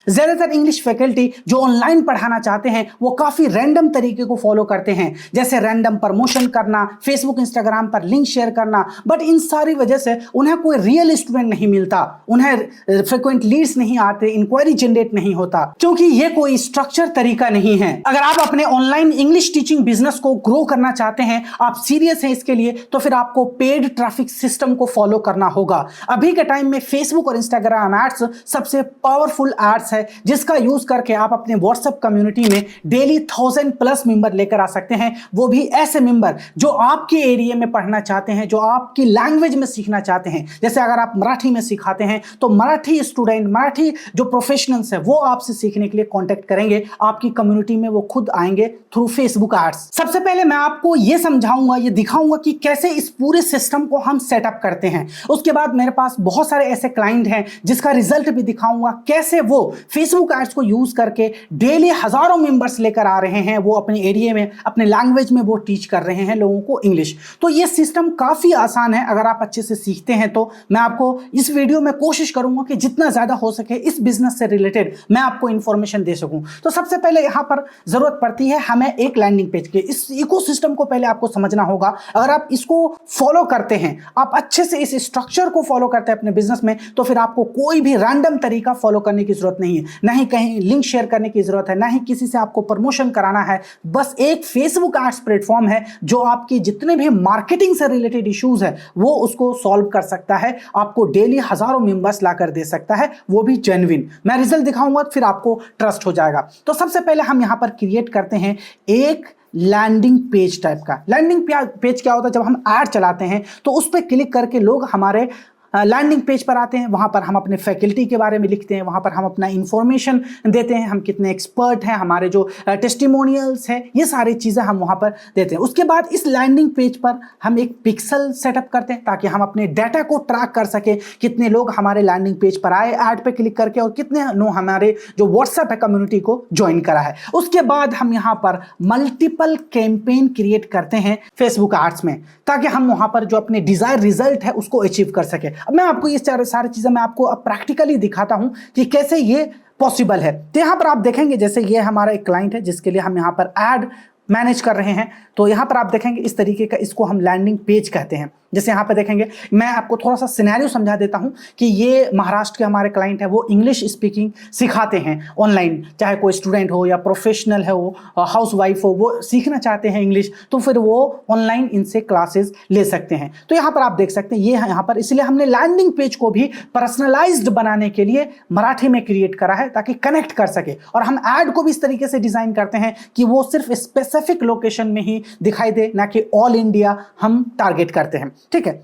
ज्यादातर English faculty जो online पढ़ाना चाहते हैं वो काफी रैंडम तरीके को फॉलो करते हैं, जैसे रैंडम प्रमोशन करना, फेसबुक इंस्टाग्राम पर लिंक शेयर करना। बट इन सारी वजह से उन्हें कोई रियल स्टूडेंट नहीं मिलता, उन्हें फ्रिक्वेंट लीड्स नहीं आते, इंक्वायरी जनरेट नहीं होता, क्योंकि ये कोई स्ट्रक्चर तरीका नहीं है। अगर आप अपने ऑनलाइन इंग्लिश टीचिंग बिजनेस को ग्रो करना चाहते हैं, आप सीरियस हैं इसके लिए, तो फिर आपको पेड ट्रैफिक सिस्टम को फॉलो करना होगा। अभी के टाइम में फेसबुक और इंस्टाग्राम एड्स सबसे पावरफुल एड्स है, जिसका यूज करके आप अपने व्हाट्सएप कम्युनिटी में डेली 1000+ मेंबर लेकर आ सकते हैं। वो भी ऐसे मेंबर जो आपके एरिया में पढ़ना चाहते हैं, जो आपकी लैंग्वेज में सीखना चाहते हैं। जैसे अगर आप मराठी में सिखाते हैं तो मराठी स्टूडेंट, मराठी जो प्रोफेशनल्स है वो आपसे सीखने के लिए कांटेक्ट करेंगे, आपकी कम्युनिटी में वो खुद आएंगे थ्रू फेसबुक एड्स। सबसे पहले मैं आपको ये समझाऊंगा, ये दिखाऊंगा कि कैसे इस पूरे सिस्टम को हम सेटअप करते हैं। उसके बाद मेरे पास बहुत सारे ऐसे क्लाइंट हैं जिसका रिजल्ट भी दिखाऊंगा, कैसे वो फेसबुक एड्स को यूज करके डेली हजारों मेंबर्स लेकर आ रहे हैं, वो अपने एरिया में अपने लैंग्वेज में वो टीच कर रहे हैं लोगों को इंग्लिश। तो ये सिस्टम काफी आसान है, अगर आप अच्छे से सीखते हैं तो। मैं आपको इस वीडियो में कोशिश करूंगा कि जितना ज्यादा हो सके इस बिजनेस से रिलेटेड मैं आपको इंफॉर्मेशन दे सकूं। तो सबसे पहले यहां पर जरूरत पड़ती है हमें एक लैंडिंग पेज की। इस इकोसिस्टम को पहले आपको समझना होगा। अगर आप इसको फॉलो करते हैं, आप अच्छे से इस स्ट्रक्चर को फॉलो करते हैं अपने बिजनेस में, तो फिर आपको कोई भी रैंडम तरीका फॉलो करने की जरूरत नहीं है, ना ही कहीं लिंक शेयर करने की जरूरत है, ना ही किसी से आपको प्रमोशन कराना है। बस एक फेसबुक एड्स प्लेटफॉर्म है जो आपकी जितने भी मार्केटिंग से रिलेटेड इश्यूज है वो उसको सॉल्व कर सकता है, आपको डेली हजारों मेंबर्स लाकर दे सकता है, वो भी जेन्युइन। मैं रिजल्ट दिखाऊंगा फिर आपको ट्रस्ट हो जाएगा। तो सबसे पहले हम यहां पर क्रिएट करते हैं एक लैंडिंग पेज टाइप का। लैंडिंग पेज क्या होता है? जब हम ऐड चलाते हैं तो उस पर क्लिक करके लोग हमारे लैंडिंग पेज पर आते हैं। वहां पर हम अपने फैकल्टी के बारे में लिखते हैं, वहां पर हम अपना इंफॉर्मेशन देते हैं, हम कितने एक्सपर्ट हैं, हमारे जो टेस्टिमोनियल्स हैं, ये सारी चीजें हम वहां पर देते हैं। उसके बाद इस लैंडिंग पेज पर हम एक पिक्सल सेटअप करते हैं ताकि हम अपने डाटा को ट्रैक कर सके, कितने लोग हमारे लैंडिंग पेज पर आए ऐड पे क्लिक करके और कितने लोग हमारे जो व्हाट्सएप है कम्युनिटी को ज्वाइन करा है। उसके बाद हम यहाँ पर मल्टीपल कैंपेन क्रिएट करते हैं फेसबुक एड्स में, ताकि हम वहां पर जो अपने डिजायर रिजल्ट है उसको अचीव कर सके। अब मैं आपको ये सारी चीजें मैं आपको अब प्रैक्टिकली दिखाता हूं कि कैसे ये पॉसिबल है। तो यहां पर आप देखेंगे, जैसे ये हमारा एक क्लाइंट है जिसके लिए हम यहां पर ऐड मैनेज कर रहे हैं। तो यहां पर आप देखेंगे इस तरीके का, इसको हम लैंडिंग पेज कहते हैं। जैसे यहाँ पे देखेंगे, मैं आपको थोड़ा सा सिनेरियो समझा देता हूँ कि ये महाराष्ट्र के हमारे क्लाइंट है, वो इंग्लिश स्पीकिंग सिखाते हैं ऑनलाइन, चाहे कोई स्टूडेंट हो या प्रोफेशनल है, वो हाउस वाइफ हो, वो सीखना चाहते हैं इंग्लिश, तो फिर वो ऑनलाइन इनसे क्लासेस ले सकते हैं। तो यहाँ पर आप देख सकते हैं ये है यहाँ पर, इसलिए हमने लैंडिंग पेज को भी पर्सनलाइज्ड बनाने के लिए मराठी में क्रिएट करा है ताकि कनेक्ट कर सके। और हम ऐड को भी इस तरीके से डिजाइन करते हैं कि वो सिर्फ स्पेसिफिक लोकेशन में ही दिखाई दे, ना कि ऑल इंडिया हम टारगेट करते हैं। ठीक है।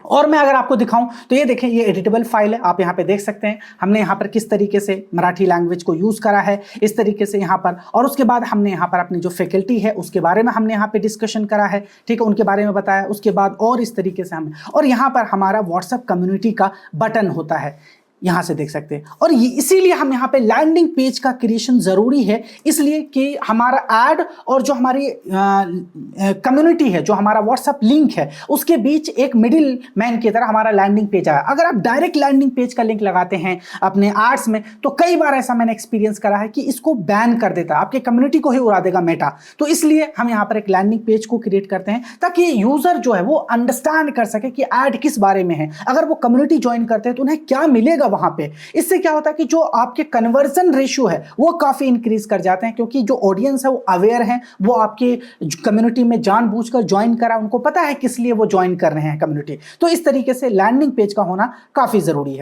और मैं अगर आपको दिखाऊं तो ये देखें, ये एडिटेबल फाइल है, आप यहाँ पे देख सकते हैं हमने यहाँ पर किस तरीके से मराठी लैंग्वेज को यूज करा है, इस तरीके से यहाँ पर। और उसके बाद हमने यहाँ पर अपनी जो फैकल्टी है उसके बारे में हमने यहाँ पे डिस्कशन करा है, ठीक है, उनके बारे में बताया। उसके बाद और इस तरीके से हमने, और यहाँ पर हमारा व्हाट्सएप कम्युनिटी का बटन होता है, यहाँ से देख सकते हैं। और इसीलिए हम यहाँ पे लैंडिंग पेज का क्रिएशन जरूरी है, इसलिए कि हमारा ऐड और जो हमारी कम्युनिटी है, जो हमारा व्हाट्सएप लिंक है, उसके बीच एक मिडिल मैन की तरह हमारा लैंडिंग पेज आया। अगर आप डायरेक्ट लैंडिंग पेज का लिंक लगाते हैं अपने एड्स में, तो कई बार ऐसा मैंने एक्सपीरियंस करा है कि इसको बैन कर देता है, आपके कम्युनिटी को ही उड़ा देगा मेटा। तो इसलिए हम यहाँ पर एक लैंडिंग पेज को क्रिएट करते हैं ताकि यूजर जो है वो अंडरस्टैंड कर सके कि ऐड किस बारे में है, अगर वो कम्युनिटी ज्वाइन करते हैं तो उन्हें क्या मिलेगा वहां पे। इससे क्या होता है कि जो आपके कन्वर्जन रेशियो है वो काफी इंक्रीज कर जाते हैं, क्योंकि जो ऑडियंस है वो अवेयर है, वो आपके कम्युनिटी में जानबूझकर ज्वाइन करा, उनको पता है किस लिए वो ज्वाइन कर रहे हैं कम्युनिटी। तो इस तरीके से लैंडिंग पेज का होना काफी जरूरी है।